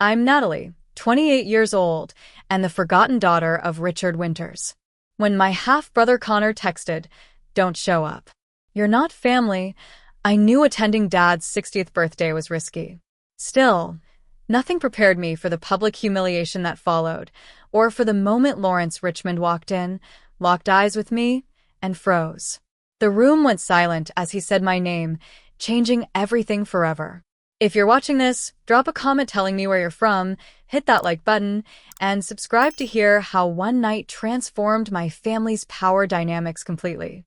I'm Natalie, 28 years old, and the forgotten daughter of Richard Winters. When my half-brother Connor texted, "Don't show up. You're not family," I knew attending Dad's 60th birthday was risky. Still, nothing prepared me for the public humiliation that followed, or for the moment Lawrence Richmond walked in, locked eyes with me, and froze. The room went silent as he said my name, changing everything forever. If you're watching this, drop a comment telling me where you're from, hit that like button, and subscribe to hear how one night transformed my family's power dynamics completely.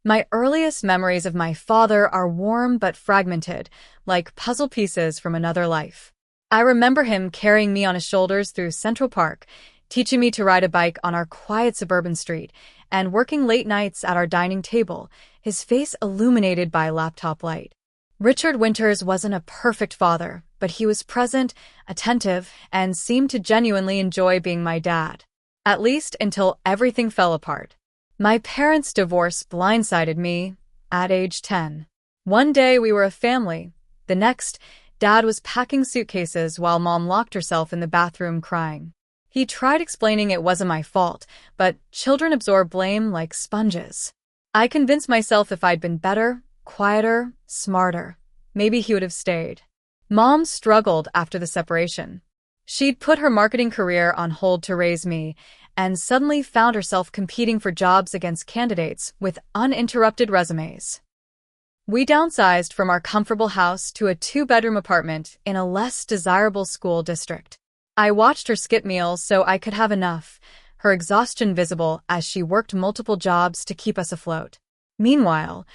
My earliest memories of my father are warm but fragmented, like puzzle pieces from another life. I remember him carrying me on his shoulders through Central Park, teaching me to ride a bike on our quiet suburban street, and working late nights at our dining table, his face illuminated by laptop light. Richard Winters wasn't a perfect father, but he was present, attentive, and seemed to genuinely enjoy being my dad. At least until everything fell apart. My parents' divorce blindsided me at age 10. One day we were a family. The next, Dad was packing suitcases while Mom locked herself in the bathroom crying. He tried explaining it wasn't my fault, but children absorb blame like sponges. I convinced myself if I'd been better, quieter, smarter, maybe he would have stayed. Mom struggled after the separation. She'd put her marketing career on hold to raise me, and suddenly found herself competing for jobs against candidates with uninterrupted resumes. We downsized from our comfortable house to a 2-bedroom apartment in a less desirable school district. I watched her skip meals so I could have enough, her exhaustion visible as she worked multiple jobs to keep us afloat. Meanwhile,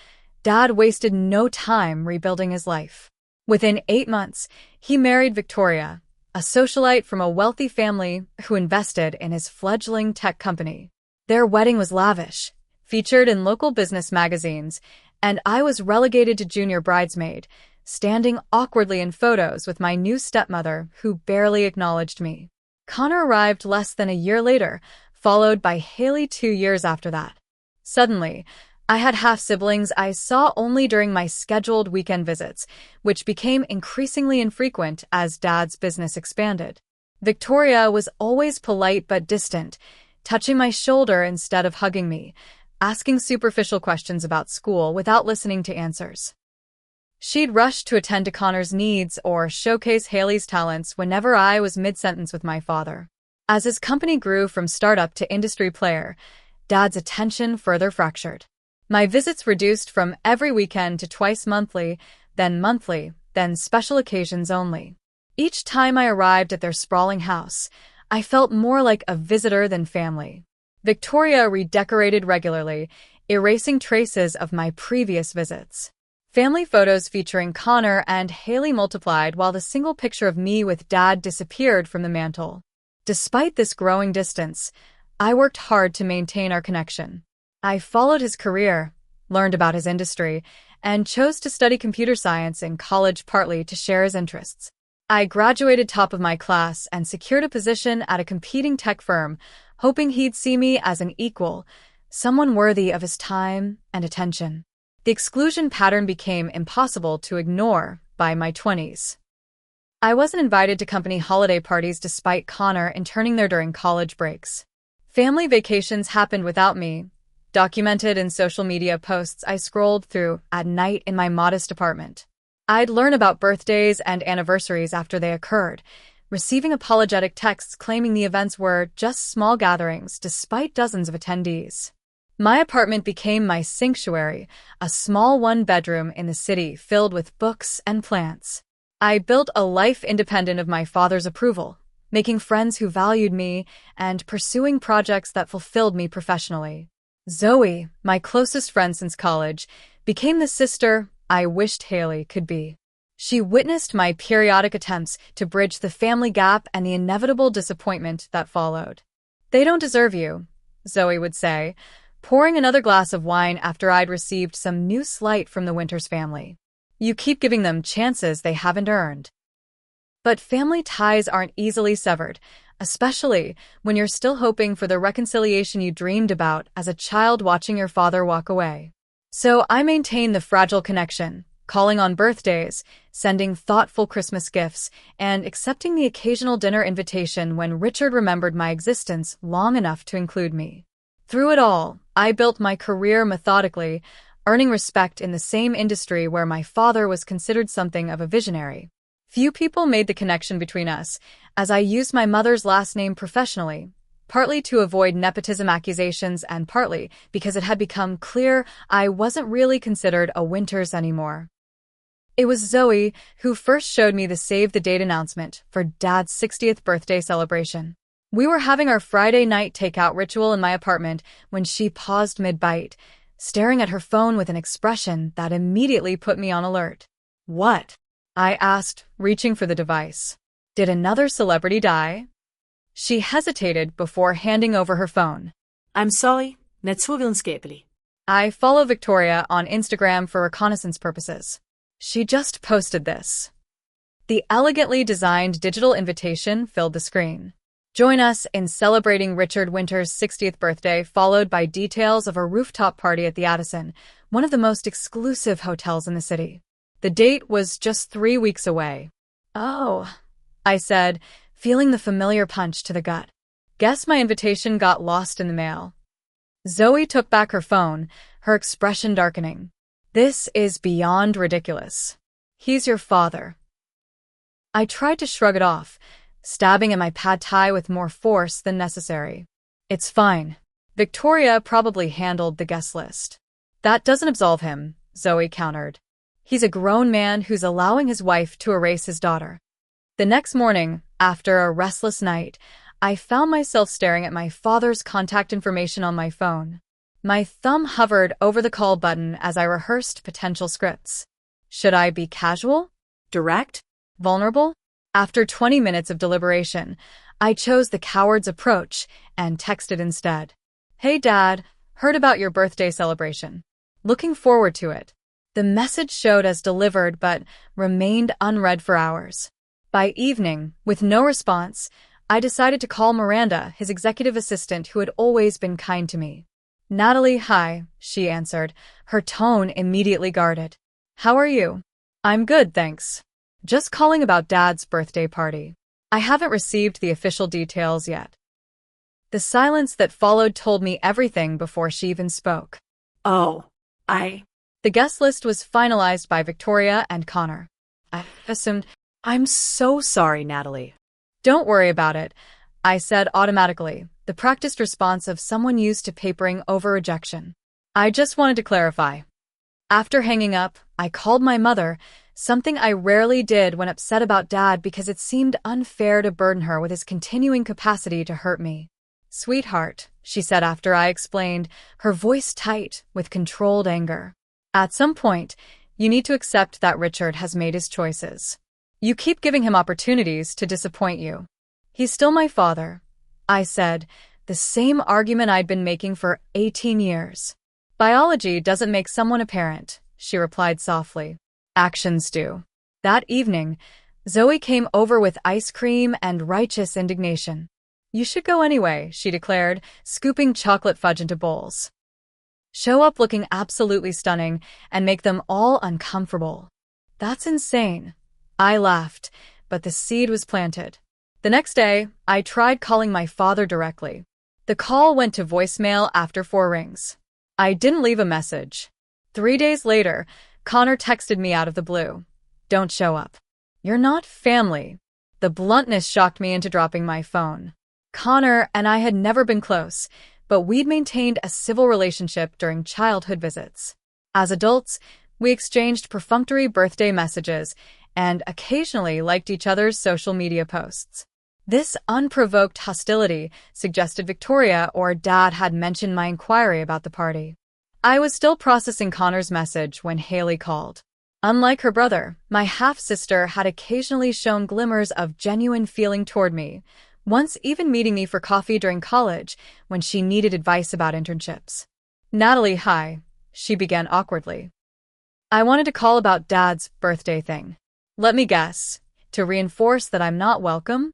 Dad wasted no time rebuilding his life. Within 8 months, he married Victoria, a socialite from a wealthy family who invested in his fledgling tech company. Their wedding was lavish, featured in local business magazines, and I was relegated to junior bridesmaid, standing awkwardly in photos with my new stepmother who barely acknowledged me. Connor arrived less than a year later, followed by Haley 2 years after that. Suddenly, I had half-siblings I saw only during my scheduled weekend visits, which became increasingly infrequent as Dad's business expanded. Victoria was always polite but distant, touching my shoulder instead of hugging me, asking superficial questions about school without listening to answers. She'd rush to attend to Connor's needs or showcase Haley's talents whenever I was mid-sentence with my father. As his company grew from startup to industry player, Dad's attention further fractured. My visits reduced from every weekend to twice monthly, then special occasions only. Each time I arrived at their sprawling house, I felt more like a visitor than family. Victoria redecorated regularly, erasing traces of my previous visits. Family photos featuring Connor and Haley multiplied while the single picture of me with Dad disappeared from the mantle. Despite this growing distance, I worked hard to maintain our connection. I followed his career, learned about his industry, and chose to study computer science in college partly to share his interests. I graduated top of my class and secured a position at a competing tech firm, hoping he'd see me as an equal, someone worthy of his time and attention. The exclusion pattern became impossible to ignore by my 20s. I wasn't invited to company holiday parties despite Connor interning there during college breaks. Family vacations happened without me, documented in social media posts I scrolled through at night in my modest apartment. I'd learn about birthdays and anniversaries after they occurred, receiving apologetic texts claiming the events were just small gatherings despite dozens of attendees. My apartment became my sanctuary, a small 1-bedroom in the city filled with books and plants. I built a life independent of my father's approval, making friends who valued me and pursuing projects that fulfilled me professionally. Zoe, my closest friend since college, became the sister I wished Haley could be. She witnessed my periodic attempts to bridge the family gap and the inevitable disappointment that followed. "They don't deserve you," Zoe would say, pouring another glass of wine after I'd received some new slight from the Winters family. "You keep giving them chances they haven't earned." But family ties aren't easily severed, especially when you're still hoping for the reconciliation you dreamed about as a child watching your father walk away. So I maintained the fragile connection, calling on birthdays, sending thoughtful Christmas gifts, and accepting the occasional dinner invitation when Richard remembered my existence long enough to include me. Through it all, I built my career methodically, earning respect in the same industry where my father was considered something of a visionary. Few people made the connection between us, as I used my mother's last name professionally, partly to avoid nepotism accusations and partly because it had become clear I wasn't really considered a Winters anymore. It was Zoe who first showed me the save the date announcement for Dad's 60th birthday celebration. We were having our Friday night takeout ritual in my apartment when she paused mid-bite, staring at her phone with an expression that immediately put me on alert. "What?" I asked, reaching for the device. "Did another celebrity die?" She hesitated before handing over her phone. "I'm sorry, net så videnskabelig." I follow Victoria on Instagram for reconnaissance purposes. She just posted this. The elegantly designed digital invitation filled the screen. Join us in celebrating Richard Winters' 60th birthday, followed by details of a rooftop party at the Addison, one of the most exclusive hotels in the city. The date was just 3 weeks away. "Oh," I said, feeling the familiar punch to the gut. "Guess my invitation got lost in the mail." Zoe took back her phone, her expression darkening. "This is beyond ridiculous. He's your father." I tried to shrug it off, stabbing at my pad thai with more force than necessary. "It's fine. Victoria probably handled the guest list." "That doesn't absolve him," Zoe countered. "He's a grown man who's allowing his wife to erase his daughter." The next morning, after a restless night, I found myself staring at my father's contact information on my phone. My thumb hovered over the call button as I rehearsed potential scripts. Should I be casual? Direct? Vulnerable? After 20 minutes of deliberation, I chose the coward's approach and texted instead. "Hey Dad, heard about your birthday celebration. Looking forward to it." The message showed as delivered but remained unread for hours. By evening, with no response, I decided to call Miranda, his executive assistant who had always been kind to me. "Natalie, hi," she answered, her tone immediately guarded. "How are you?" "I'm good, thanks. Just calling about Dad's birthday party. I haven't received the official details yet." The silence that followed told me everything before she even spoke. "Oh, The guest list was finalized by Victoria and Connor. I assumed. I'm so sorry, Natalie." "Don't worry about it," I said automatically, the practiced response of someone used to papering over rejection. "I just wanted to clarify." After hanging up, I called my mother, something I rarely did when upset about Dad because it seemed unfair to burden her with his continuing capacity to hurt me. "Sweetheart," she said after I explained, her voice tight with controlled anger. "At some point, you need to accept that Richard has made his choices. You keep giving him opportunities to disappoint you. He's still my father," I said, the same argument I'd been making for 18 years. "Biology doesn't make someone a parent," she replied softly. "Actions do." That evening, Zoe came over with ice cream and righteous indignation. "You should go anyway," she declared, scooping chocolate fudge into bowls. "Show up looking absolutely stunning and make them all uncomfortable." "That's insane." I laughed, but the seed was planted. The next day, I tried calling my father directly. The call went to voicemail after 4 rings. I didn't leave a message. 3 days later, Connor texted me out of the blue. "Don't show up. You're not family." The bluntness shocked me into dropping my phone. Connor and I had never been close, but we'd maintained a civil relationship during childhood visits. As adults, we exchanged perfunctory birthday messages and occasionally liked each other's social media posts. This unprovoked hostility suggested Victoria or Dad had mentioned my inquiry about the party. I was still processing Connor's message when Haley called. Unlike her brother, my half-sister had occasionally shown glimmers of genuine feeling toward me, once even meeting me for coffee during college when she needed advice about internships. "Natalie, hi," she began awkwardly. "I wanted to call about Dad's birthday thing. Let me guess, to reinforce that I'm not welcome?"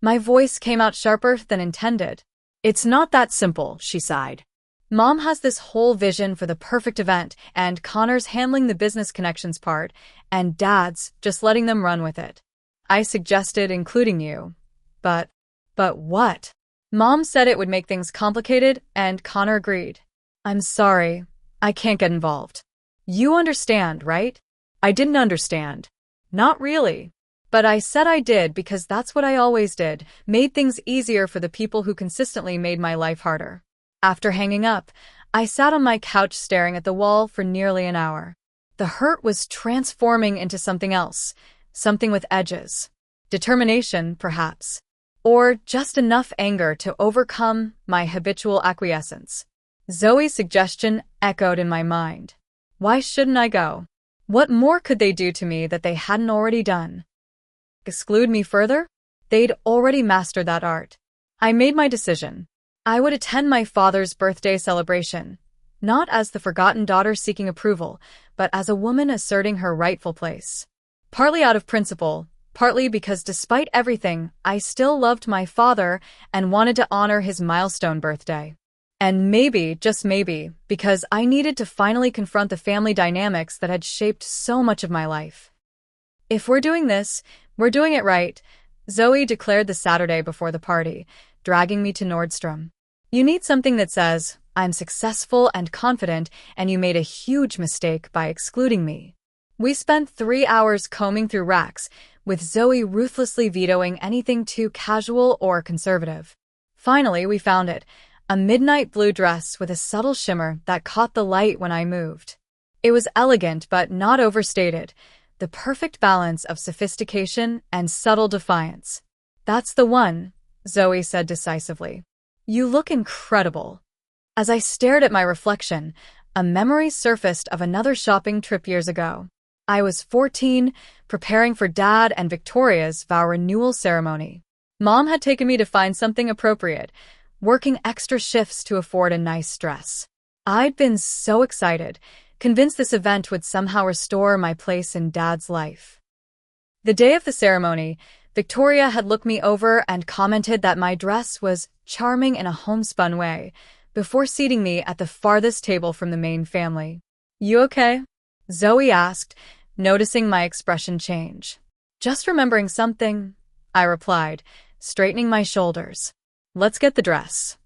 My voice came out sharper than intended. "It's not that simple," she sighed. Mom has this whole vision for the perfect event, and Connor's handling the business connections part, and Dad's just letting them run with it. I suggested including you. But what? Mom said it would make things complicated, and Connor agreed. I'm sorry, I can't get involved. You understand, right? I didn't understand. Not really. But I said I did because that's what I always did, made things easier for the people who consistently made my life harder. After hanging up, I sat on my couch staring at the wall for nearly an hour. The hurt was transforming into something else, something with edges. Determination, perhaps. Or just enough anger to overcome my habitual acquiescence. Zoe's suggestion echoed in my mind. Why shouldn't I go? What more could they do to me that they hadn't already done? Exclude me further? They'd already mastered that art. I made my decision. I would attend my father's birthday celebration, not as the forgotten daughter seeking approval, but as a woman asserting her rightful place. Partly out of principle, partly because despite everything, I still loved my father and wanted to honor his milestone birthday. And maybe, just maybe, because I needed to finally confront the family dynamics that had shaped so much of my life. If we're doing this, we're doing it right, Zoe declared the Saturday before the party, dragging me to Nordstrom. You need something that says, I'm successful and confident, and you made a huge mistake by excluding me. We spent 3 hours combing through racks, with Zoe ruthlessly vetoing anything too casual or conservative. Finally, we found it, a midnight blue dress with a subtle shimmer that caught the light when I moved. It was elegant but not overstated, the perfect balance of sophistication and subtle defiance. That's the one, Zoe said decisively. You look incredible. As I stared at my reflection, a memory surfaced of another shopping trip years ago. I was 14, preparing for Dad and Victoria's vow renewal ceremony. Mom had taken me to find something appropriate, working extra shifts to afford a nice dress. I'd been so excited, convinced this event would somehow restore my place in Dad's life. The day of the ceremony, Victoria had looked me over and commented that my dress was charming in a homespun way, before seating me at the farthest table from the main family. You okay? Zoe asked, noticing my expression change. Just remembering something, I replied, straightening my shoulders. Let's get the dress.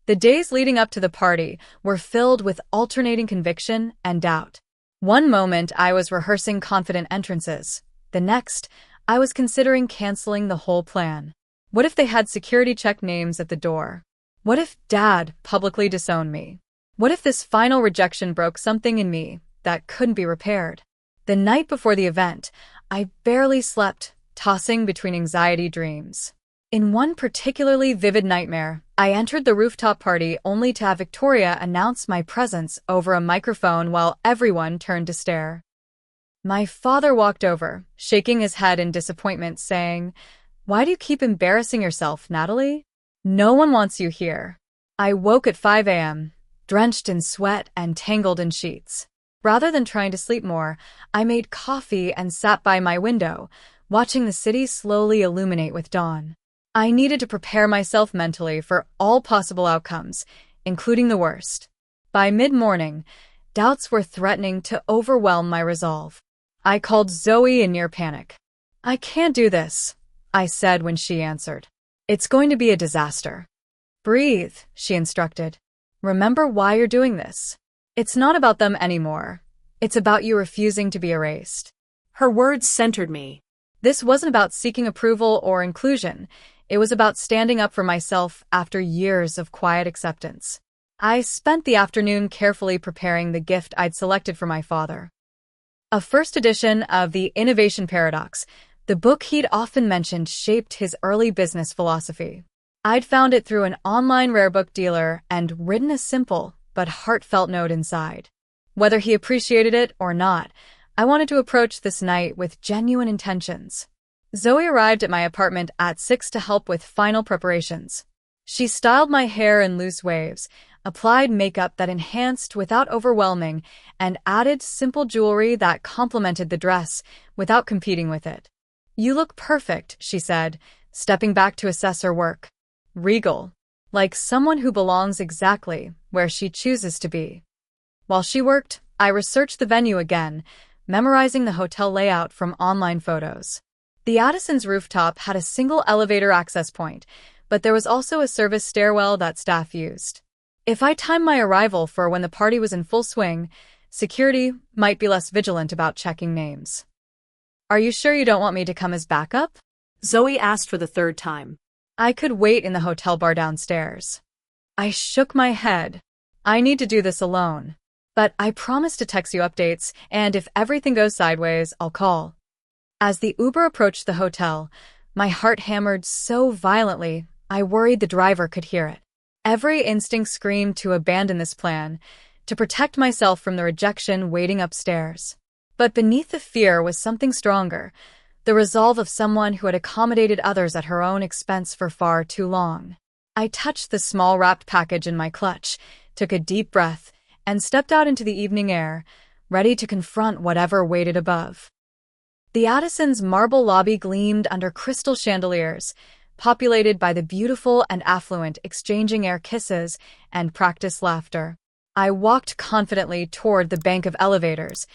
The days leading up to the party were filled with alternating conviction and doubt. One moment I was rehearsing confident entrances. The next, I was considering canceling the whole plan. What if they had security check names at the door? What if Dad publicly disowned me? What if this final rejection broke something in me that couldn't be repaired? The night before the event, I barely slept, tossing between anxiety dreams. In one particularly vivid nightmare, I entered the rooftop party only to have Victoria announce my presence over a microphone while everyone turned to stare. My father walked over, shaking his head in disappointment, saying, "Why do you keep embarrassing yourself, Natalie? No one wants you here." I woke at 5 a.m., drenched in sweat and tangled in sheets. Rather than trying to sleep more, I made coffee and sat by my window, watching the city slowly illuminate with dawn. I needed to prepare myself mentally for all possible outcomes, including the worst. By mid-morning, doubts were threatening to overwhelm my resolve. I called Zoe in near panic. "I can't do this," I said when she answered. "It's going to be a disaster." "Breathe," she instructed. "Remember why you're doing this. It's not about them anymore. It's about you refusing to be erased." Her words centered me. This wasn't about seeking approval or inclusion. It was about standing up for myself after years of quiet acceptance. I spent the afternoon carefully preparing the gift I'd selected for my father. A first edition of The Innovation Paradox, the book he'd often mentioned, shaped his early business philosophy. I'd found it through an online rare book dealer and written a simple but heartfelt note inside. Whether he appreciated it or not, I wanted to approach this night with genuine intentions. Zoe arrived at my apartment at 6 to help with final preparations. She styled my hair in loose waves, applied makeup that enhanced without overwhelming, and added simple jewelry that complemented the dress without competing with it. "You look perfect," she said, stepping back to assess her work. "Regal." like someone who belongs exactly where she chooses to be. While she worked, I researched the venue again, memorizing the hotel layout from online photos. The Addison's rooftop had a single elevator access point, but there was also a service stairwell that staff used. If I timed my arrival for when the party was in full swing, security might be less vigilant about checking names. Are you sure you don't want me to come as backup? Zoe asked for the third time. I could wait in the hotel bar downstairs. I shook my head. I need to do this alone. But I promise to text you updates, and if everything goes sideways, I'll call. As the Uber approached the hotel, my heart hammered so violently, I worried the driver could hear it. Every instinct screamed to abandon this plan, to protect myself from the rejection waiting upstairs. But beneath the fear was something stronger, the resolve of someone who had accommodated others at her own expense for far too long. I touched the small wrapped package in my clutch, took a deep breath, and stepped out into the evening air, ready to confront whatever waited above. The Addison's marble lobby gleamed under crystal chandeliers, populated by the beautiful and affluent exchanging air kisses and practiced laughter. I walked confidently toward the bank of elevators,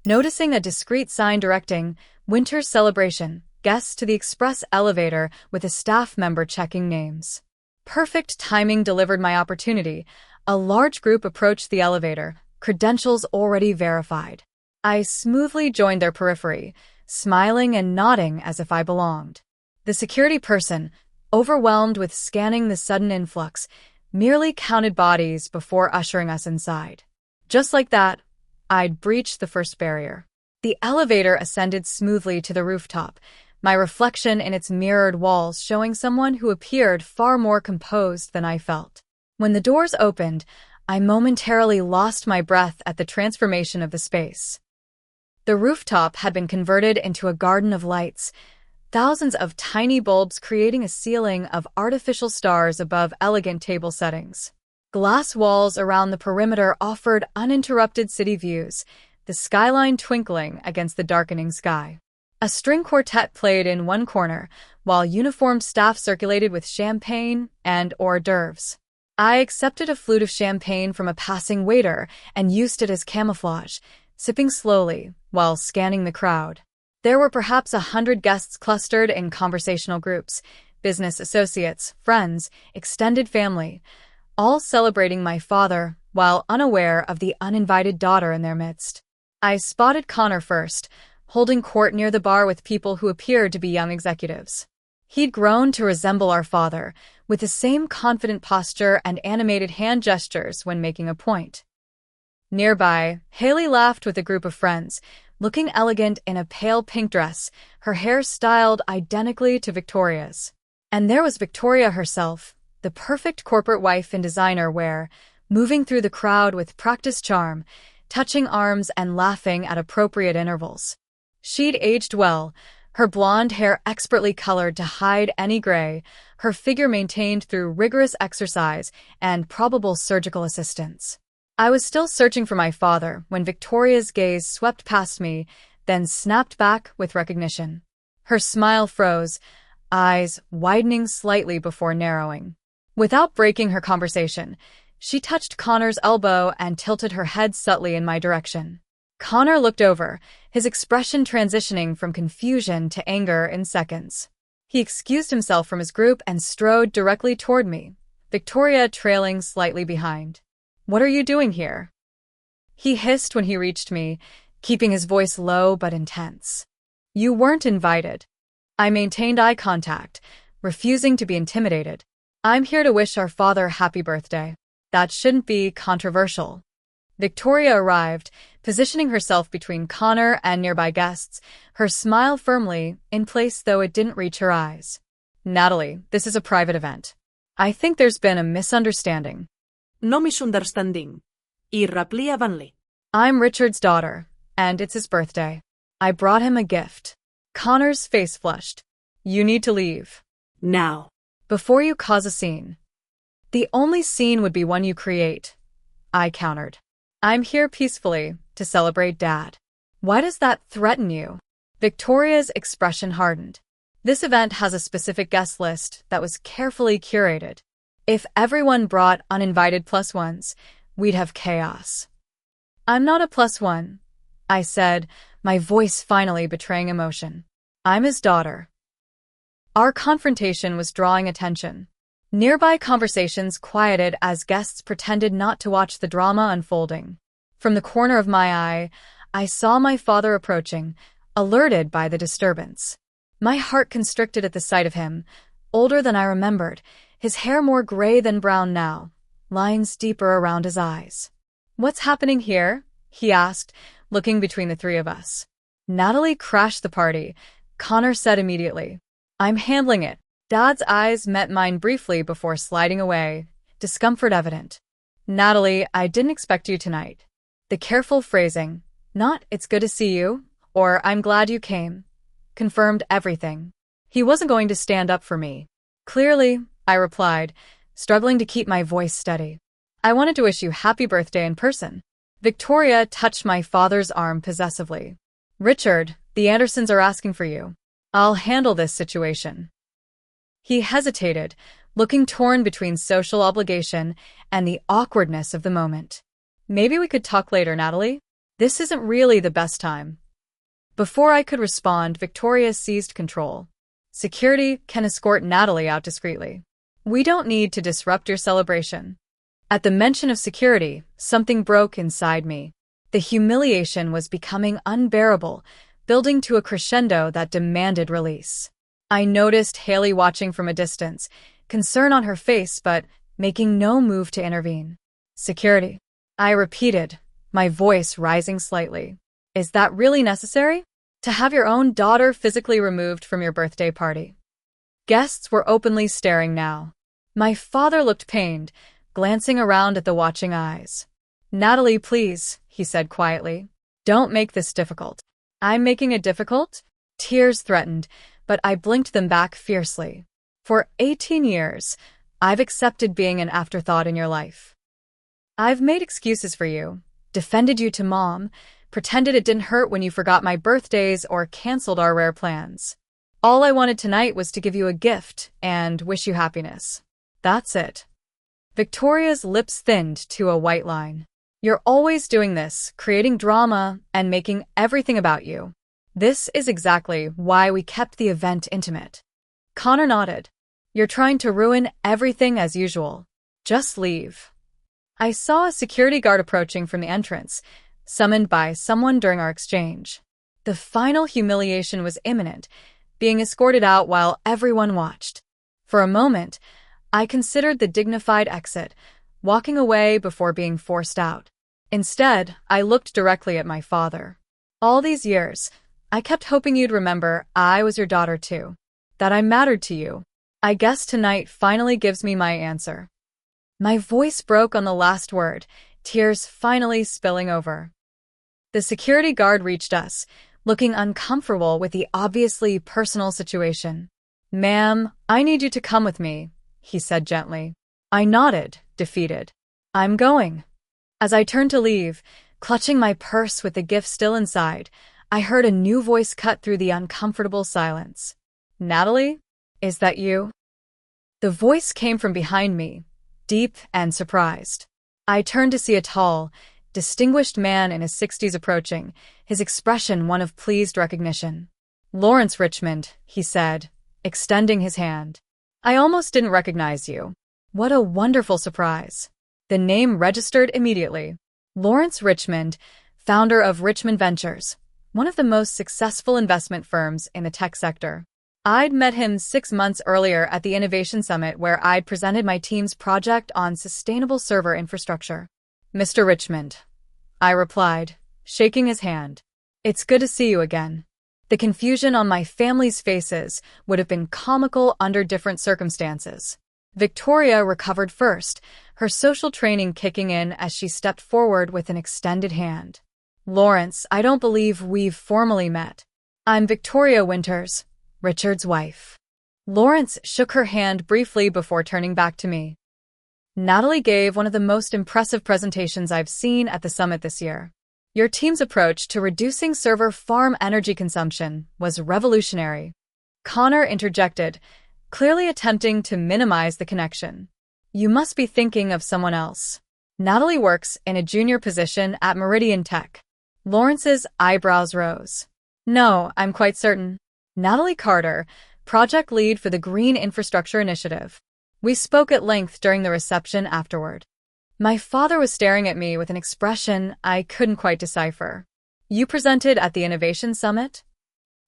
noticing a discreet sign directing Winter's Celebration, guests to the express elevator with a staff member checking names. Perfect timing delivered my opportunity. A large group approached the elevator, credentials already verified. I smoothly joined their periphery, smiling and nodding as if I belonged. The security person, overwhelmed with scanning the sudden influx, merely counted bodies before ushering us inside. Just like that, I'd breached the first barrier. The elevator ascended smoothly to the rooftop, my reflection in its mirrored walls showing someone who appeared far more composed than I felt. When the doors opened, I momentarily lost my breath at the transformation of the space. The rooftop had been converted into a garden of lights, thousands of tiny bulbs creating a ceiling of artificial stars above elegant table settings. Glass walls around the perimeter offered uninterrupted city views, the skyline twinkling against the darkening sky. A string quartet played in one corner, while uniformed staff circulated with champagne and hors d'oeuvres. I accepted a flute of champagne from a passing waiter and used it as camouflage, sipping slowly while scanning the crowd. There were perhaps 100 guests clustered in conversational groups, business associates, friends, extended family, all celebrating my father while unaware of the uninvited daughter in their midst. I spotted Connor first, holding court near the bar with people who appeared to be young executives. He'd grown to resemble our father, with the same confident posture and animated hand gestures when making a point. Nearby, Haley laughed with a group of friends, looking elegant in a pale pink dress, her hair styled identically to Victoria's. And there was Victoria herself, the perfect corporate wife in designer wear, moving through the crowd with practiced charm, touching arms and laughing at appropriate intervals. She'd aged well, her blonde hair expertly colored to hide any gray, her figure maintained through rigorous exercise and probable surgical assistance. I was still searching for my father when Victoria's gaze swept past me, then snapped back with recognition. Her smile froze, eyes widening slightly before narrowing. Without breaking her conversation, she touched Connor's elbow and tilted her head subtly in my direction. Connor looked over, his expression transitioning from confusion to anger in seconds. He excused himself from his group and strode directly toward me, Victoria trailing slightly behind. "What are you doing here?" he hissed when he reached me, keeping his voice low but intense. "You weren't invited." I maintained eye contact, refusing to be intimidated. "I'm here to wish our father happy birthday. That shouldn't be controversial." Victoria arrived, positioning herself between Connor and nearby guests, her smile firmly in place though it didn't reach her eyes. "Natalie, this is a private event. I think there's been a misunderstanding." No misunderstanding. I replia vanli. "I'm Richard's daughter, and it's his birthday. I brought him a gift." Connor's face flushed. "You need to leave. Now. Before you cause a scene." "The only scene would be one you create," I countered. "I'm here peacefully to celebrate Dad." "Why does that threaten you?" Victoria's expression hardened. "This event has a specific guest list that was carefully curated. If everyone brought uninvited plus ones, we'd have chaos. I'm not a plus one, I said, my voice finally betraying emotion. I'm his daughter. Our confrontation was drawing attention. Nearby conversations quieted as guests pretended not to watch the drama unfolding. From the corner of my eye, I saw my father approaching, alerted by the disturbance. My heart constricted at the sight of him, older than I remembered, his hair more gray than brown now, lines deeper around his eyes. What's happening here? He asked, looking between the three of us. Natalie crashed the party, Connor said immediately. I'm handling it. Dad's eyes met mine briefly before sliding away, discomfort evident. Natalie, I didn't expect you tonight. The careful phrasing, not "it's good to see you," or "I'm glad you came," confirmed everything. He wasn't going to stand up for me. Clearly, I replied, struggling to keep my voice steady. I wanted to wish you happy birthday in person. Victoria touched my father's arm possessively. Richard, the Andersons are asking for you. I'll handle this situation. He hesitated, looking torn between social obligation and the awkwardness of the moment. Maybe we could talk later, Natalie? This isn't really the best time. Before I could respond, Victoria seized control. Security can escort Natalie out discreetly. We don't need to disrupt your celebration. At the mention of security, something broke inside me. The humiliation was becoming unbearable, building to a crescendo that demanded release. I noticed Haley watching from a distance, concern on her face but making no move to intervene. Security. I repeated, my voice rising slightly. Is that really necessary? To have your own daughter physically removed from your birthday party? Guests were openly staring now. My father looked pained, glancing around at the watching eyes. Natalie, please, he said quietly. Don't make this difficult. I'm making it difficult? Tears threatened, but I blinked them back fiercely. For 18 years, I've accepted being an afterthought in your life. I've made excuses for you, defended you to Mom, pretended it didn't hurt when you forgot my birthdays or canceled our rare plans. All I wanted tonight was to give you a gift and wish you happiness. That's it. Victoria's lips thinned to a white line. You're always doing this, creating drama and making everything about you. This is exactly why we kept the event intimate. Connor nodded. You're trying to ruin everything as usual. Just leave. I saw a security guard approaching from the entrance, summoned by someone during our exchange. The final humiliation was imminent, being escorted out while everyone watched. For a moment, I considered the dignified exit, walking away before being forced out. Instead, I looked directly at my father. All these years, I kept hoping you'd remember I was your daughter too, that I mattered to you. I guess tonight finally gives me my answer. My voice broke on the last word, tears finally spilling over. The security guard reached us, looking uncomfortable with the obviously personal situation. Ma'am, I need you to come with me, he said gently. I nodded, defeated. I'm going. As I turned to leave, clutching my purse with the gift still inside, I heard a new voice cut through the uncomfortable silence. Natalie? Is that you? The voice came from behind me, deep and surprised. I turned to see a tall, distinguished man in his 60s approaching, his expression one of pleased recognition. Lawrence Richmond, he said, extending his hand. I almost didn't recognize you. What a wonderful surprise. The name registered immediately. Lawrence Richmond, founder of Richmond Ventures, one of the most successful investment firms in the tech sector. I'd met him 6 months earlier at the Innovation Summit where I'd presented my team's project on sustainable server infrastructure. Mr. Richmond, I replied, shaking his hand. It's good to see you again. The confusion on my family's faces would have been comical under different circumstances. Victoria recovered first, her social training kicking in as she stepped forward with an extended hand. Lawrence, I don't believe we've formally met. I'm Victoria Winters, Richard's wife. Lawrence shook her hand briefly before turning back to me. Natalie gave one of the most impressive presentations I've seen at the summit this year. Your team's approach to reducing server farm energy consumption was revolutionary. Connor interjected, clearly attempting to minimize the connection. You must be thinking of someone else. Natalie works in a junior position at Meridian Tech. Lawrence's eyebrows rose. No, I'm quite certain. Natalie Carter, project lead for the Green Infrastructure Initiative. We spoke at length during the reception afterward. My father was staring at me with an expression I couldn't quite decipher. You presented at the Innovation Summit?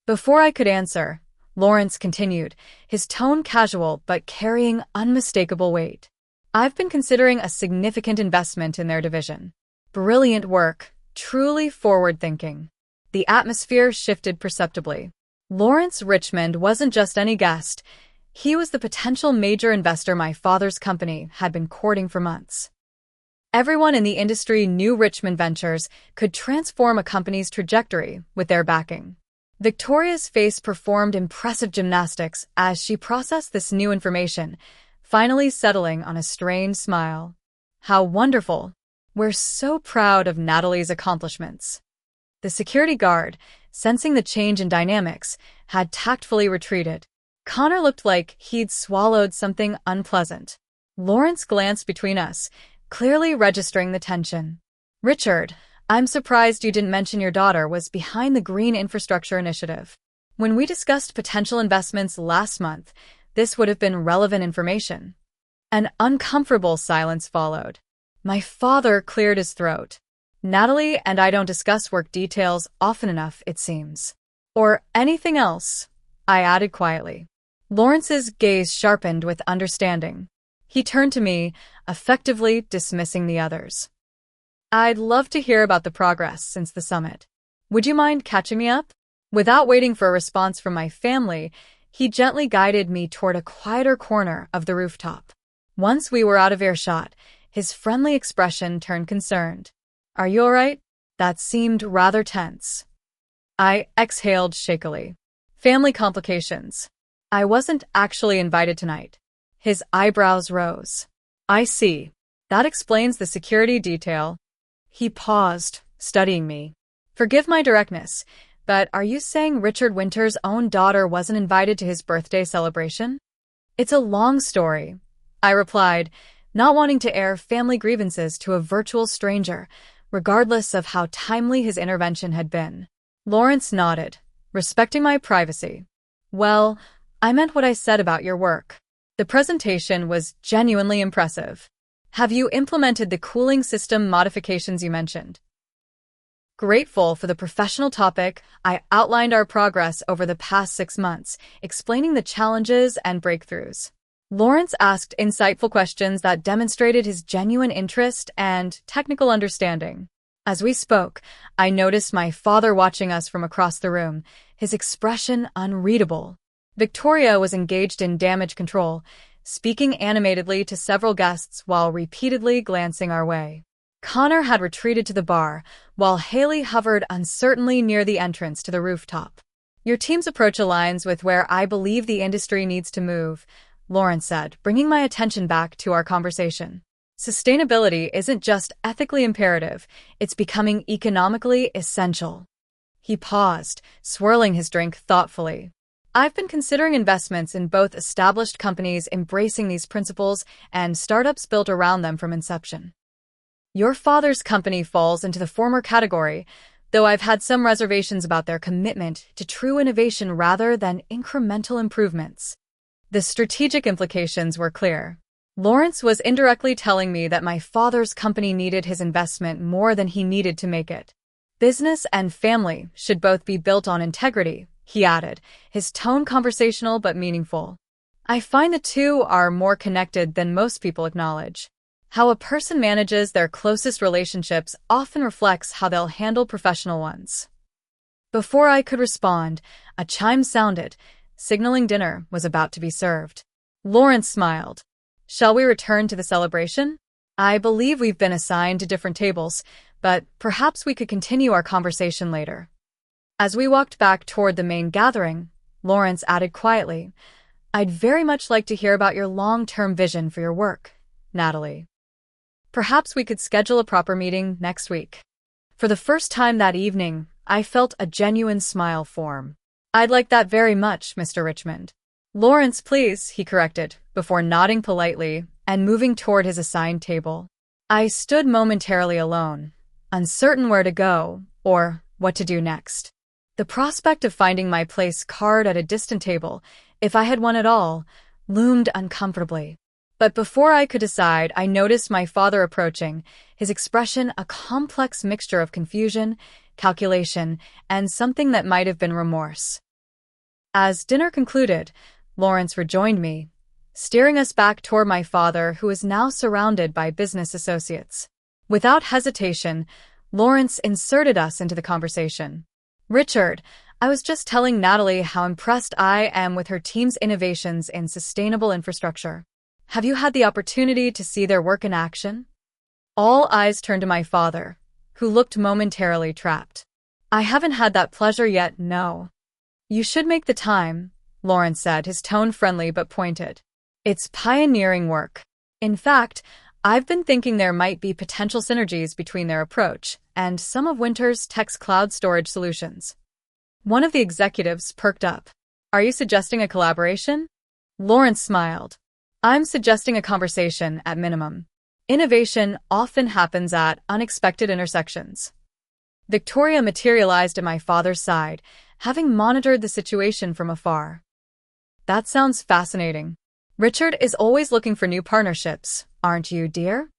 Before I could answer, Lawrence continued, his tone casual but carrying unmistakable weight. I've been considering a significant investment in their division. Brilliant work, truly forward-thinking. The atmosphere shifted perceptibly. Lawrence Richmond wasn't just any guest. He was the potential major investor my father's company had been courting for months. Everyone in the industry knew Richmond Ventures could transform a company's trajectory with their backing. Victoria's face performed impressive gymnastics as she processed this new information, finally settling on a strained smile. How wonderful! We're so proud of Natalie's accomplishments. The security guard, sensing the change in dynamics, had tactfully retreated. Connor looked like he'd swallowed something unpleasant. Lawrence glanced between us, clearly registering the tension. Richard, I'm surprised you didn't mention your daughter was behind the Green Infrastructure Initiative. When we discussed potential investments last month, this would have been relevant information. An uncomfortable silence followed. My father cleared his throat. Natalie and I don't discuss work details often enough, it seems. Or anything else, I added quietly. Lawrence's gaze sharpened with understanding. He turned to me, effectively dismissing the others. I'd love to hear about the progress since the summit. Would you mind catching me up? Without waiting for a response from my family, he gently guided me toward a quieter corner of the rooftop. Once we were out of earshot, his friendly expression turned concerned. Are you all right? That seemed rather tense. I exhaled shakily. Family complications. I wasn't actually invited tonight. His eyebrows rose. I see. That explains the security detail. He paused, studying me. Forgive my directness, but are you saying Richard Winter's own daughter wasn't invited to his birthday celebration? It's a long story, I replied, not wanting to air family grievances to a virtual stranger, regardless of how timely his intervention had been. Lawrence nodded, respecting my privacy. Well, I meant what I said about your work. The presentation was genuinely impressive. Have you implemented the cooling system modifications you mentioned? Grateful for the professional topic, I outlined our progress over the past 6 months, explaining the challenges and breakthroughs. Lawrence asked insightful questions that demonstrated his genuine interest and technical understanding. As we spoke, I noticed my father watching us from across the room, his expression unreadable. Victoria was engaged in damage control, speaking animatedly to several guests while repeatedly glancing our way. Connor had retreated to the bar, while Haley hovered uncertainly near the entrance to the rooftop. Your team's approach aligns with where I believe the industry needs to move, Lawrence said, bringing my attention back to our conversation. Sustainability isn't just ethically imperative, it's becoming economically essential. He paused, swirling his drink thoughtfully. I've been considering investments in both established companies embracing these principles and startups built around them from inception. Your father's company falls into the former category, though I've had some reservations about their commitment to true innovation rather than incremental improvements. The strategic implications were clear. Lawrence was indirectly telling me that my father's company needed his investment more than he needed to make it. Business and family should both be built on integrity, he added, his tone conversational but meaningful. I find the two are more connected than most people acknowledge. How a person manages their closest relationships often reflects how they'll handle professional ones. Before I could respond, a chime sounded, signaling dinner was about to be served. Lawrence smiled. Shall we return to the celebration? I believe we've been assigned to different tables, but perhaps we could continue our conversation later. As we walked back toward the main gathering, Lawrence added quietly, I'd very much like to hear about your long-term vision for your work, Natalie. Perhaps we could schedule a proper meeting next week. For the first time that evening, I felt a genuine smile form. I'd like that very much, Mr. Richmond. Lawrence, please, he corrected, before nodding politely and moving toward his assigned table. I stood momentarily alone, uncertain where to go or what to do next. The prospect of finding my place card at a distant table, if I had won at all, loomed uncomfortably. But before I could decide, I noticed my father approaching, his expression a complex mixture of confusion, calculation, and something that might have been remorse. As dinner concluded, Lawrence rejoined me, steering us back toward my father, who was now surrounded by business associates. Without hesitation, Lawrence inserted us into the conversation. "Richard, I was just telling Natalie how impressed I am with her team's innovations in sustainable infrastructure. Have you had the opportunity to see their work in action?" All eyes turned to my father, who looked momentarily trapped. "I haven't had that pleasure yet, no." "You should make the time," Lawrence said, his tone friendly but pointed. "It's pioneering work. In fact, I've been thinking there might be potential synergies between their approach and some of Winter's Tech's cloud storage solutions." One of the executives perked up. "Are you suggesting a collaboration?" Lawrence smiled. "I'm suggesting a conversation at minimum. Innovation often happens at unexpected intersections." Victoria materialized at my father's side, having monitored the situation from afar. "That sounds fascinating. Richard is always looking for new partnerships, aren't you, dear?"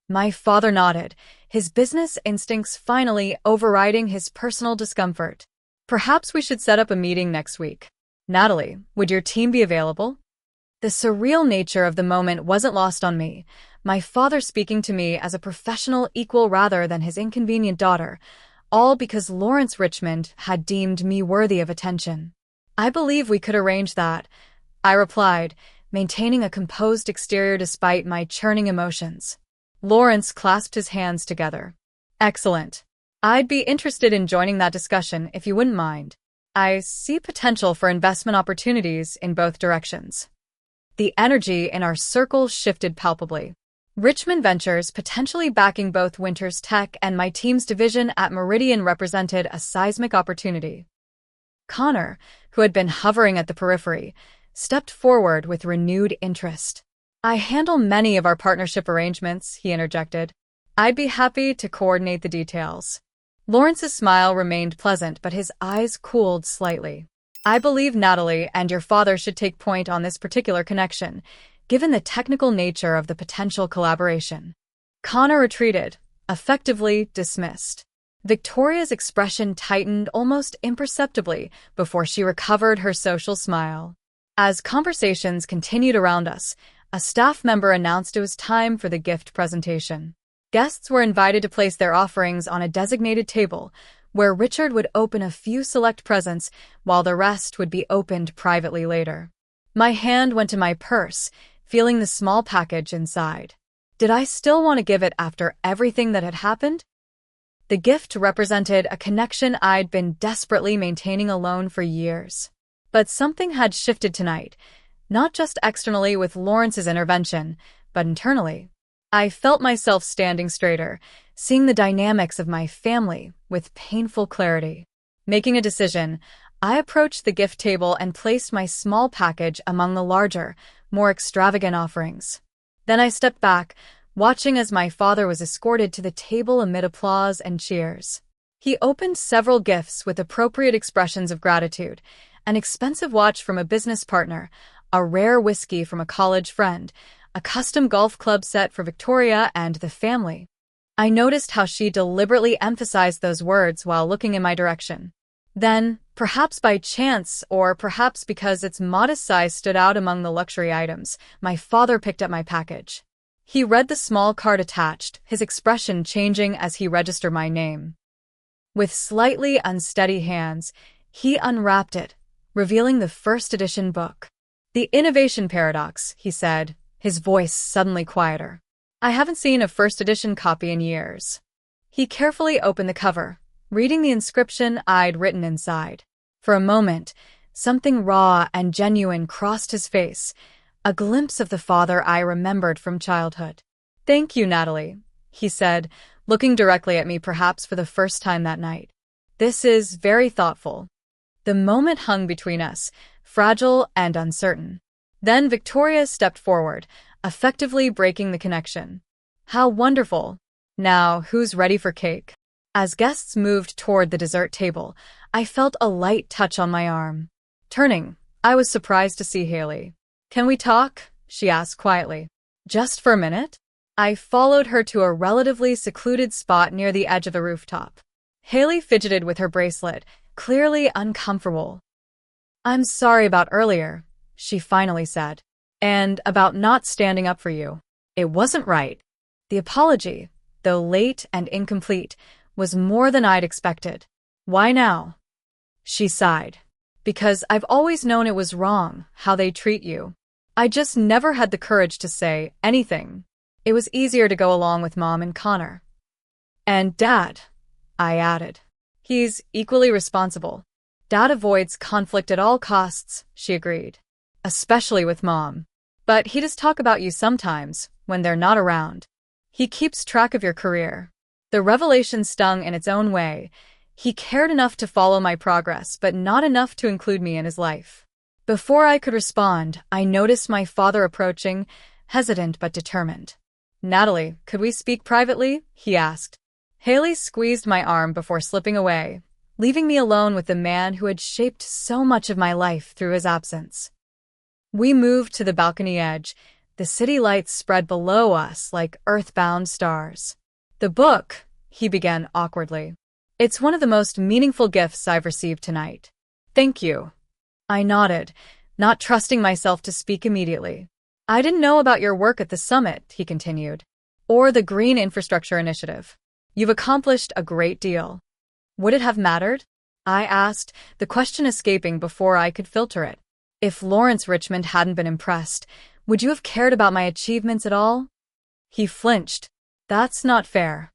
My father nodded, his business instincts finally overriding his personal discomfort. "Perhaps we should set up a meeting next week. Natalie, would your team be available?" The surreal nature of the moment wasn't lost on me, my father speaking to me as a professional equal rather than his inconvenient daughter, all because Lawrence Richmond had deemed me worthy of attention. "I believe we could arrange that," I replied, maintaining a composed exterior despite my churning emotions. Lawrence clasped his hands together. "Excellent. I'd be interested in joining that discussion if you wouldn't mind. I see potential for investment opportunities in both directions." The energy in our circle shifted palpably. Richmond Ventures potentially backing both Winter's Tech and my team's division at Meridian represented a seismic opportunity. Connor, who had been hovering at the periphery, stepped forward with renewed interest. "I handle many of our partnership arrangements," he interjected. "I'd be happy to coordinate the details." Lawrence's smile remained pleasant, but his eyes cooled slightly. "I believe Natalie and your father should take point on this particular connection, given the technical nature of the potential collaboration." Connor retreated, effectively dismissed. Victoria's expression tightened almost imperceptibly before she recovered her social smile. As conversations continued around us, a staff member announced it was time for the gift presentation. Guests were invited to place their offerings on a designated table, where Richard would open a few select presents while the rest would be opened privately later. My hand went to my purse, feeling the small package inside. Did I still want to give it after everything that had happened? The gift represented a connection I'd been desperately maintaining alone for years. But something had shifted tonight, not just externally with Lawrence's intervention, but internally. I felt myself standing straighter, seeing the dynamics of my family with painful clarity. Making a decision, I approached the gift table and placed my small package among the larger, more extravagant offerings. Then I stepped back, watching as my father was escorted to the table amid applause and cheers. He opened several gifts with appropriate expressions of gratitude: an expensive watch from a business partner, a rare whiskey from a college friend, a custom golf club set for Victoria and the family. I noticed how she deliberately emphasized those words while looking in my direction. Then, perhaps by chance or perhaps because its modest size stood out among the luxury items, my father picked up my package. He read the small card attached, his expression changing as he registered my name. With slightly unsteady hands, he unwrapped it, revealing the first edition book. "The Innovation Paradox," he said, his voice suddenly quieter. "I haven't seen a first edition copy in years." He carefully opened the cover, reading the inscription I'd written inside. For a moment, something raw and genuine crossed his face, a glimpse of the father I remembered from childhood. "Thank you, Natalie," he said, looking directly at me perhaps for the first time that night. "This is very thoughtful." The moment hung between us, fragile and uncertain. Then Victoria stepped forward, effectively breaking the connection. How wonderful. Now, who's ready for cake? As guests moved toward the dessert table, I felt a light touch on my arm. Turning, I was surprised to see Haley. Can we talk? She asked quietly. Just for a minute? I followed her to a relatively secluded spot near the edge of the rooftop. Haley fidgeted with her bracelet, clearly uncomfortable. I'm sorry about earlier, she finally said. And about not standing up for you. It wasn't right. The apology, though late and incomplete, was more than I'd expected. Why now? She sighed. Because I've always known it was wrong, how they treat you. I just never had the courage to say anything. It was easier to go along with Mom and Connor. And Dad, I added. He's equally responsible. Dad avoids conflict at all costs, she agreed. Especially with Mom. But he does talk about you sometimes, when they're not around. He keeps track of your career. The revelation stung in its own way. He cared enough to follow my progress, but not enough to include me in his life. Before I could respond, I noticed my father approaching, hesitant but determined. Natalie, could we speak privately? He asked. Haley squeezed my arm before slipping away, leaving me alone with the man who had shaped so much of my life through his absence. We moved to the balcony edge. The city lights spread below us like earthbound stars. The book, he began awkwardly. It's one of the most meaningful gifts I've received tonight. Thank you. I nodded, not trusting myself to speak immediately. I didn't know about your work at the summit, he continued, or the Green Infrastructure Initiative. You've accomplished a great deal. Would it have mattered? I asked, the question escaping before I could filter it. If Lawrence Richmond hadn't been impressed, would you have cared about my achievements at all? He flinched. That's not fair.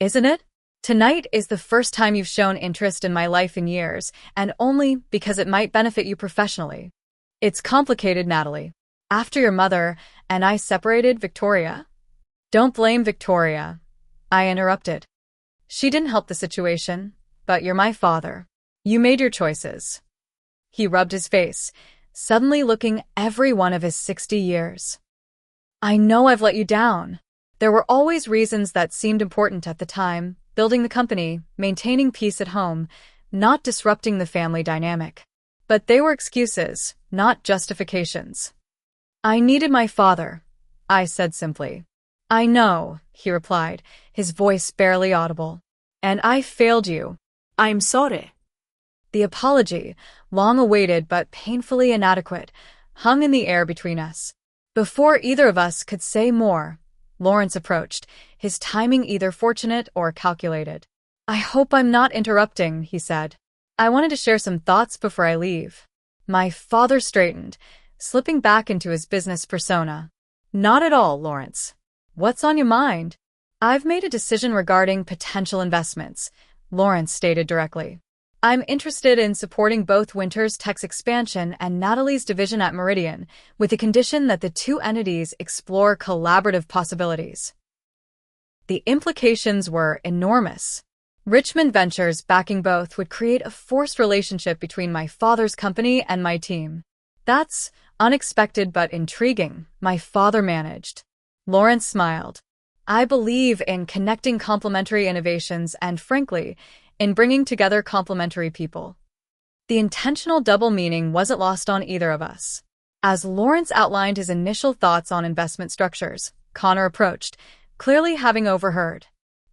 Isn't it? Tonight is the first time you've shown interest in my life in years, and only because it might benefit you professionally. It's complicated, Natalie. After your mother and I separated, Victoria. Don't blame Victoria, I interrupted. She didn't help the situation, but you're my father. You made your choices. He rubbed his face, suddenly looking every one of his 60 years. I know I've let you down. There were always reasons that seemed important at the time, building the company, maintaining peace at home, not disrupting the family dynamic. But they were excuses, not justifications. I needed my father, I said simply. I know, he replied, his voice barely audible. And I failed you. I'm sorry. The apology, long awaited but painfully inadequate, hung in the air between us. Before either of us could say more, Lawrence approached, his timing either fortunate or calculated. I hope I'm not interrupting, he said. I wanted to share some thoughts before I leave. My father straightened, slipping back into his business persona. Not at all, Lawrence. What's on your mind? I've made a decision regarding potential investments, Lawrence stated directly. I'm interested in supporting both Winter's Tech's expansion and Natalie's division at Meridian, with the condition that the two entities explore collaborative possibilities. The implications were enormous. Richmond Ventures backing both would create a forced relationship between my father's company and my team. That's unexpected but intriguing, my father managed. Lawrence smiled. I believe in connecting complementary innovations and, frankly, in bringing together complementary people. The intentional double meaning wasn't lost on either of us. As Lawrence outlined his initial thoughts on investment structures, Connor approached, clearly having overheard.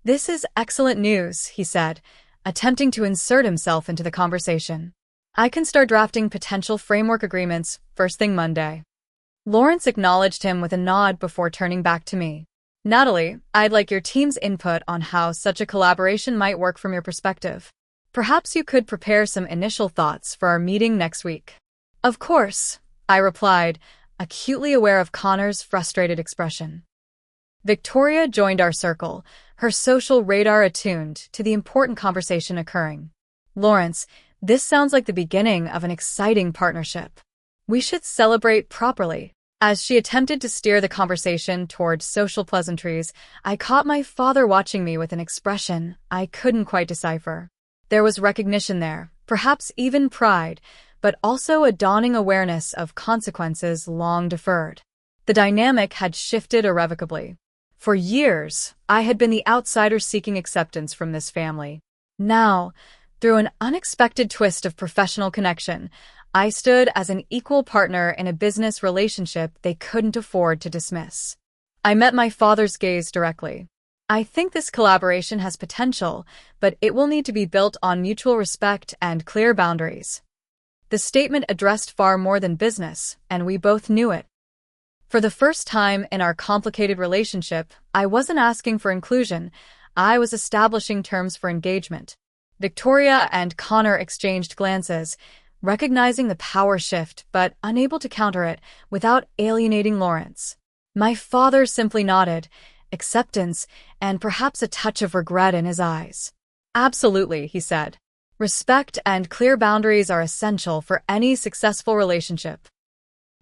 This is excellent news, he said, attempting to insert himself into the conversation. I can start drafting potential framework agreements first thing Monday. Lawrence acknowledged him with a nod before turning back to me. Natalie, I'd like your team's input on how such a collaboration might work from your perspective. Perhaps you could prepare some initial thoughts for our meeting next week. Of course, I replied, acutely aware of Connor's frustrated expression. Victoria joined our circle, her social radar attuned to the important conversation occurring. Lawrence, this sounds like the beginning of an exciting partnership. We should celebrate properly. As she attempted to steer the conversation toward social pleasantries, I caught my father watching me with an expression I couldn't quite decipher. There was recognition there, perhaps even pride, but also a dawning awareness of consequences long deferred. The dynamic had shifted irrevocably. For years, I had been the outsider seeking acceptance from this family. Now, through an unexpected twist of professional connection, I stood as an equal partner in a business relationship they couldn't afford to dismiss. I met my father's gaze directly. I think this collaboration has potential, but it will need to be built on mutual respect and clear boundaries. The statement addressed far more than business, and we both knew it. For the first time in our complicated relationship, I wasn't asking for inclusion, I was establishing terms for engagement. Victoria and Connor exchanged glances, recognizing the power shift but unable to counter it without alienating Lawrence. My father simply nodded, acceptance and perhaps a touch of regret in his eyes. Absolutely, he said. Respect and clear boundaries are essential for any successful relationship.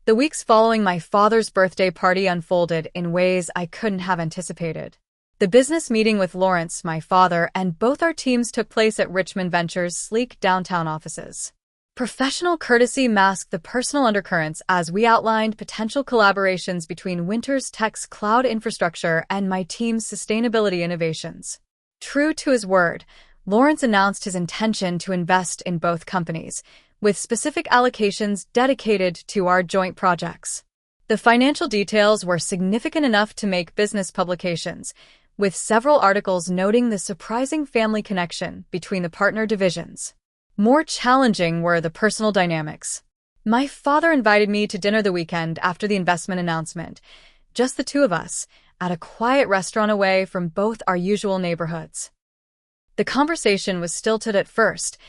The weeks following my father's birthday party unfolded in ways I couldn't have anticipated. The business meeting with Lawrence, my father, and both our teams took place at Richmond Ventures' sleek downtown offices. Professional courtesy masked the personal undercurrents as we outlined potential collaborations between Winters Tech's cloud infrastructure and my team's sustainability innovations. True to his word, Lawrence announced his intention to invest in both companies, with specific allocations dedicated to our joint projects. The financial details were significant enough to make business publications, with several articles noting the surprising family connection between the partner divisions. More challenging were the personal dynamics. My father invited me to dinner the weekend after the investment announcement, just the two of us, at a quiet restaurant away from both our usual neighborhoods. The conversation was stilted at first,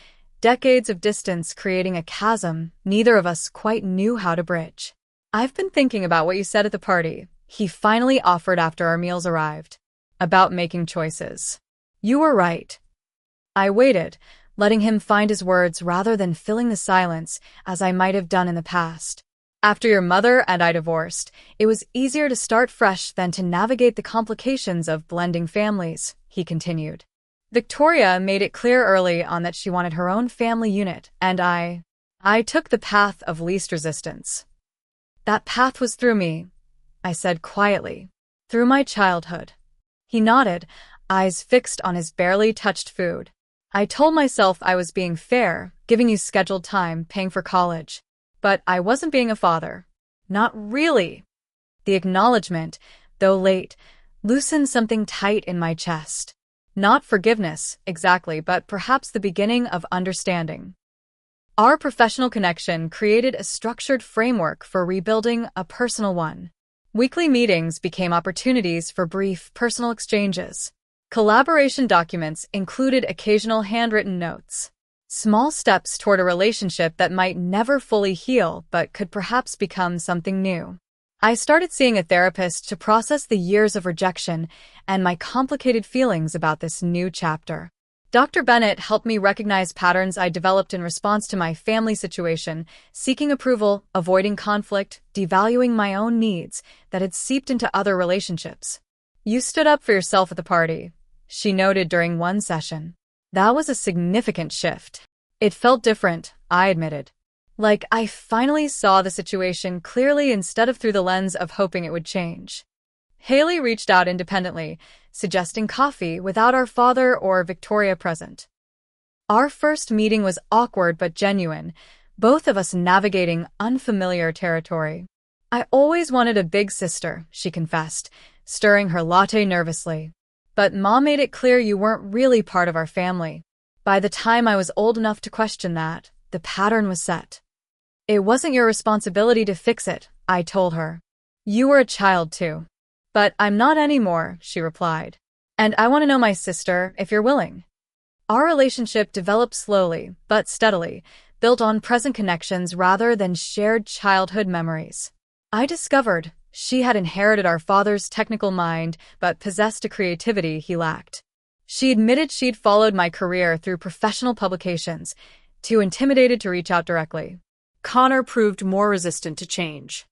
decades of distance creating a chasm neither of us quite knew how to bridge. I've been thinking about what you said at the party, he finally offered after our meals arrived. About making choices. You were right. I waited, letting him find his words rather than filling the silence, as I might have done in the past. After your mother and I divorced, it was easier to start fresh than to navigate the complications of blending families, he continued. Victoria made it clear early on that she wanted her own family unit, and I took the path of least resistance. That path was through me, I said quietly, through my childhood. He nodded, eyes fixed on his barely touched food. I told myself I was being fair, giving you scheduled time, paying for college. But I wasn't being a father. Not really. The acknowledgement, though late, loosened something tight in my chest. Not forgiveness, exactly, but perhaps the beginning of understanding. Our professional connection created a structured framework for rebuilding a personal one. Weekly meetings became opportunities for brief personal exchanges. Collaboration documents included occasional handwritten notes. Small steps toward a relationship that might never fully heal but could perhaps become something new. I started seeing a therapist to process the years of rejection and my complicated feelings about this new chapter. Dr. Bennett helped me recognize patterns I developed in response to my family situation, seeking approval, avoiding conflict, devaluing my own needs that had seeped into other relationships. You stood up for yourself at the party, she noted during one session. That was a significant shift. It felt different, I admitted. Like I finally saw the situation clearly instead of through the lens of hoping it would change. Haley reached out independently, suggesting coffee without our father or Victoria present. Our first meeting was awkward but genuine, both of us navigating unfamiliar territory. I always wanted a big sister, she confessed, stirring her latte nervously. But Mom made it clear you weren't really part of our family. By the time I was old enough to question that, the pattern was set. It wasn't your responsibility to fix it, I told her. You were a child too. But I'm not anymore, she replied. And I want to know my sister, if you're willing. Our relationship developed slowly, but steadily, built on present connections rather than shared childhood memories. I discovered she had inherited our father's technical mind, but possessed a creativity he lacked. She admitted she'd followed my career through professional publications, too intimidated to reach out directly. Connor proved more resistant to change.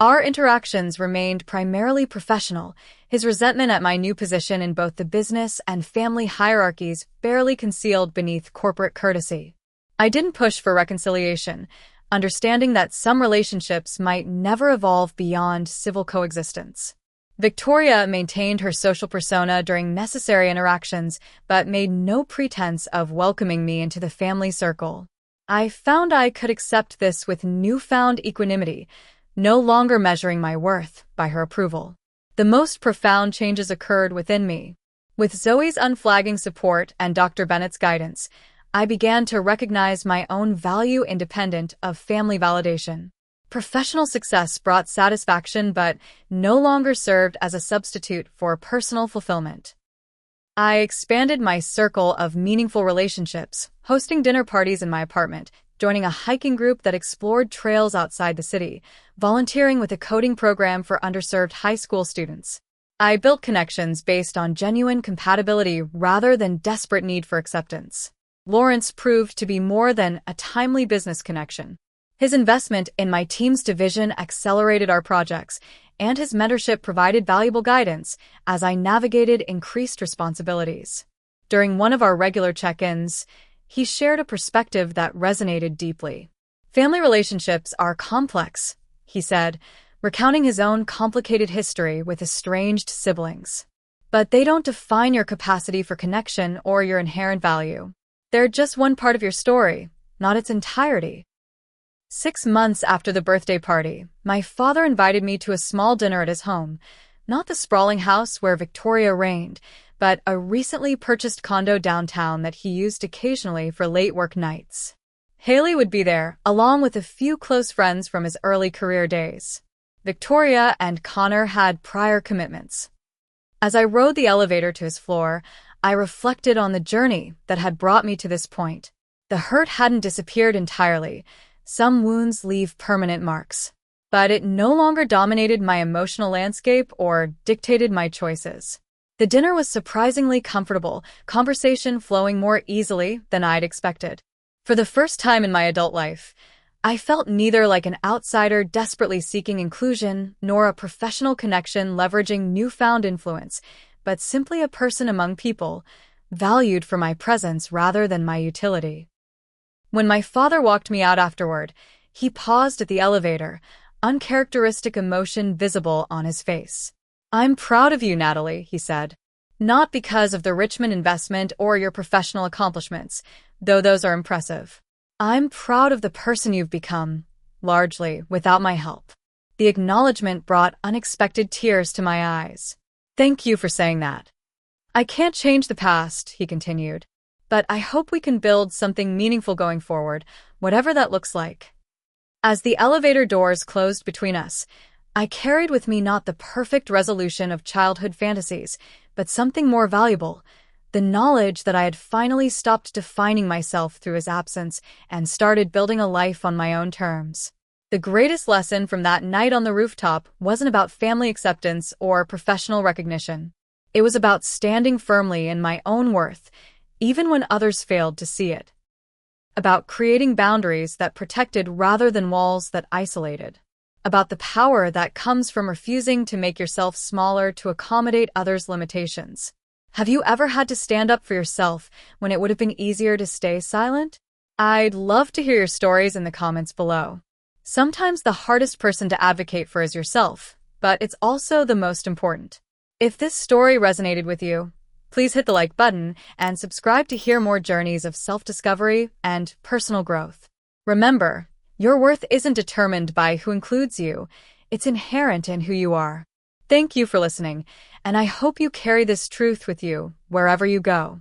Our interactions remained primarily professional, his resentment at my new position in both the business and family hierarchies barely concealed beneath corporate courtesy. I didn't push for reconciliation. understanding that some relationships might never evolve beyond civil coexistence. Victoria maintained her social persona during necessary interactions, but made no pretense of welcoming me into the family circle. I found I could accept this with newfound equanimity, no longer measuring my worth by her approval. The most profound changes occurred within me. With Zoe's unflagging support and Dr. Bennett's guidance, I began to recognize my own value independent of family validation. Professional success brought satisfaction but no longer served as a substitute for personal fulfillment. I expanded my circle of meaningful relationships, hosting dinner parties in my apartment, joining a hiking group that explored trails outside the city, volunteering with a coding program for underserved high school students. I built connections based on genuine compatibility rather than desperate need for acceptance. Lawrence proved to be more than a timely business connection. His investment in my team's division accelerated our projects, and his mentorship provided valuable guidance as I navigated increased responsibilities. During one of our regular check-ins, he shared a perspective that resonated deeply. Family relationships are complex, he said, recounting his own complicated history with estranged siblings. But they don't define your capacity for connection or your inherent value. They're just one part of your story, not its entirety. 6 months after the birthday party, my father invited me to a small dinner at his home, not the sprawling house where Victoria reigned, but a recently purchased condo downtown that he used occasionally for late work nights. Haley would be there, along with a few close friends from his early career days. Victoria and Connor had prior commitments. As I rode the elevator to his floor, I reflected on the journey that had brought me to this point. The hurt hadn't disappeared entirely. Some wounds leave permanent marks. But it no longer dominated my emotional landscape or dictated my choices. The dinner was surprisingly comfortable, conversation flowing more easily than I'd expected. For the first time in my adult life, I felt neither like an outsider desperately seeking inclusion nor a professional connection leveraging newfound influence, but simply a person among people, valued for my presence rather than my utility. When my father walked me out afterward, he paused at the elevator, uncharacteristic emotion visible on his face. "I'm proud of you, Natalie," he said. "Not because of the Richmond investment or your professional accomplishments, though those are impressive. I'm proud of the person you've become, largely without my help." The acknowledgement brought unexpected tears to my eyes. "Thank you for saying that. I can't change the past," he continued, "but I hope we can build something meaningful going forward, whatever that looks like." As the elevator doors closed between us, I carried with me not the perfect resolution of childhood fantasies, but something more valuable, the knowledge that I had finally stopped defining myself through his absence and started building a life on my own terms. The greatest lesson from that night on the rooftop wasn't about family acceptance or professional recognition. It was about standing firmly in my own worth, even when others failed to see it. About creating boundaries that protected rather than walls that isolated. About the power that comes from refusing to make yourself smaller to accommodate others' limitations. Have you ever had to stand up for yourself when it would have been easier to stay silent? I'd love to hear your stories in the comments below. Sometimes the hardest person to advocate for is yourself, but it's also the most important. If this story resonated with you, please hit the like button and subscribe to hear more journeys of self-discovery and personal growth. Remember, your worth isn't determined by who includes you, it's inherent in who you are. Thank you for listening, and I hope you carry this truth with you wherever you go.